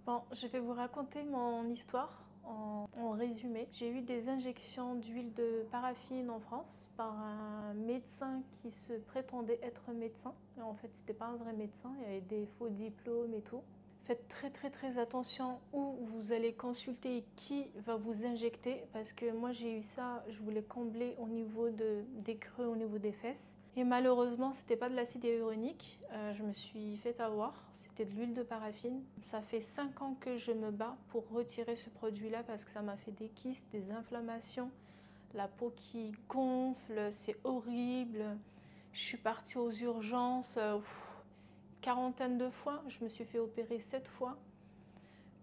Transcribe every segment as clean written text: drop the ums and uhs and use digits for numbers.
Bon, je vais vous raconter mon histoire en résumé. J'ai eu des injections d'huile de paraffine en France par un médecin qui se prétendait être médecin. Et en fait, c'était pas un vrai médecin, il y avait des faux diplômes et tout. Faites très attention où vous allez consulter et qui va vous injecter parce que moi j'ai eu ça, je voulais combler au niveau des creux, au niveau des fesses. Et malheureusement, c'était pas de l'acide hyaluronique, je me suis fait avoir, c'était de l'huile de paraffine. Ça fait 5 ans que je me bats pour retirer ce produit-là parce que ça m'a fait des kystes, des inflammations, la peau qui gonfle, c'est horrible. Je suis partie aux urgences, quarantaine de fois, je me suis fait opérer 7 fois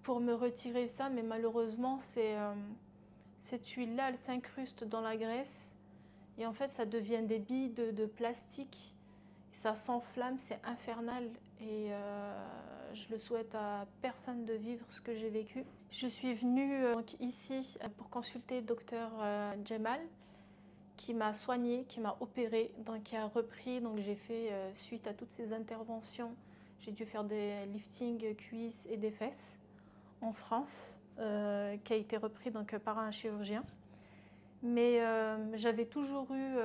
pour me retirer ça, mais malheureusement, cette huile-là, elle s'incruste dans la graisse et en fait, ça devient des billes de plastique. Ça s'enflamme, c'est infernal et je le souhaite à personne de vivre ce que j'ai vécu. Je suis venue donc ici pour consulter le docteur Djemal qui m'a soignée, qui m'a opérée, donc qui a repris. Donc j'ai fait suite à toutes ces interventions, j'ai dû faire des liftings cuisses et des fesses en France, qui a été repris donc par un chirurgien. Mais j'avais toujours eu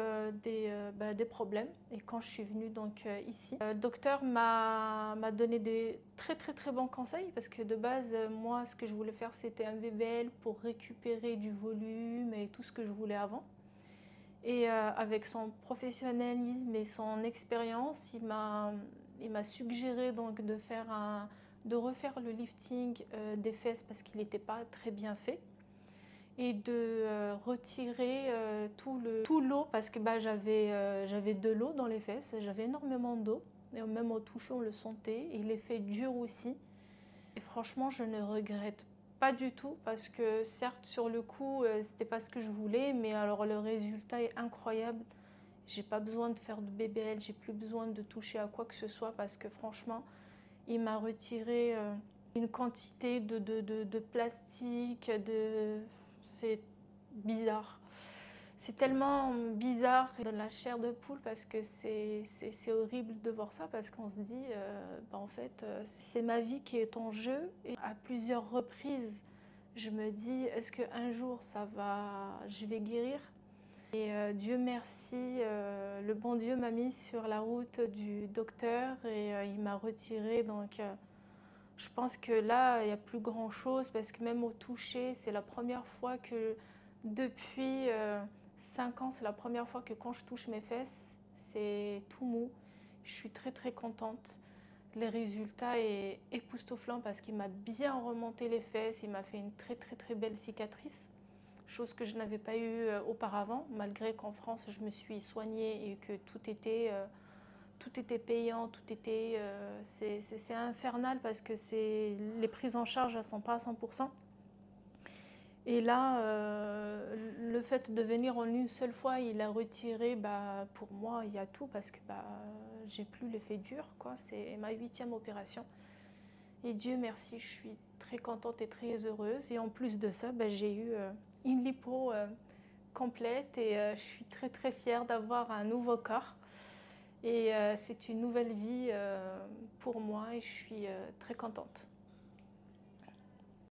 des problèmes et quand je suis venue donc ici, le docteur m'a donné des très bons conseils parce que de base, moi ce que je voulais faire c'était un BBL pour récupérer du volume et tout ce que je voulais avant. Et avec son professionnalisme et son expérience, il m'a suggéré donc de refaire le lifting des fesses parce qu'il n'était pas très bien fait et de retirer tout l'eau parce que j'avais de l'eau dans les fesses, j'avais énormément d'eau et même au toucher on le sentait et l'effet dur aussi. Et franchement je ne regrette pas du tout parce que certes sur le coup c'était pas ce que je voulais mais alors le résultat est incroyable. J'ai pas besoin de faire de BBL, j'ai plus besoin de toucher à quoi que ce soit parce que franchement il m'a retiré une quantité de plastique, c'est bizarre. C'est tellement bizarre de la chair de poule parce que c'est horrible de voir ça parce qu'on se dit en fait c'est ma vie qui est en jeu et à plusieurs reprises je me dis est-ce qu'un jour je vais guérir et Dieu merci, le bon Dieu m'a mis sur la route du docteur et il m'a retiré donc je pense que là, il n'y a plus grand chose parce que même au toucher, c'est la première fois que depuis 5 ans, c'est la première fois que quand je touche mes fesses, c'est tout mou. Je suis très contente. Les résultats est époustouflant parce qu'il m'a bien remonté les fesses, il m'a fait une très belle cicatrice, chose que je n'avais pas eue auparavant, malgré qu'en France, je me suis soignée et que tout était payant, c'est infernal parce que les prises en charge ne sont pas à 100%. Et là, le fait de venir en une seule fois, il a retiré, pour moi, il y a tout parce que j'ai plus l'effet dur, quoi. C'est ma 8e opération. Et Dieu merci, je suis très contente et très heureuse. Et en plus de ça, j'ai eu une lipo complète et je suis très fière d'avoir un nouveau corps. Et c'est une nouvelle vie pour moi et je suis très contente.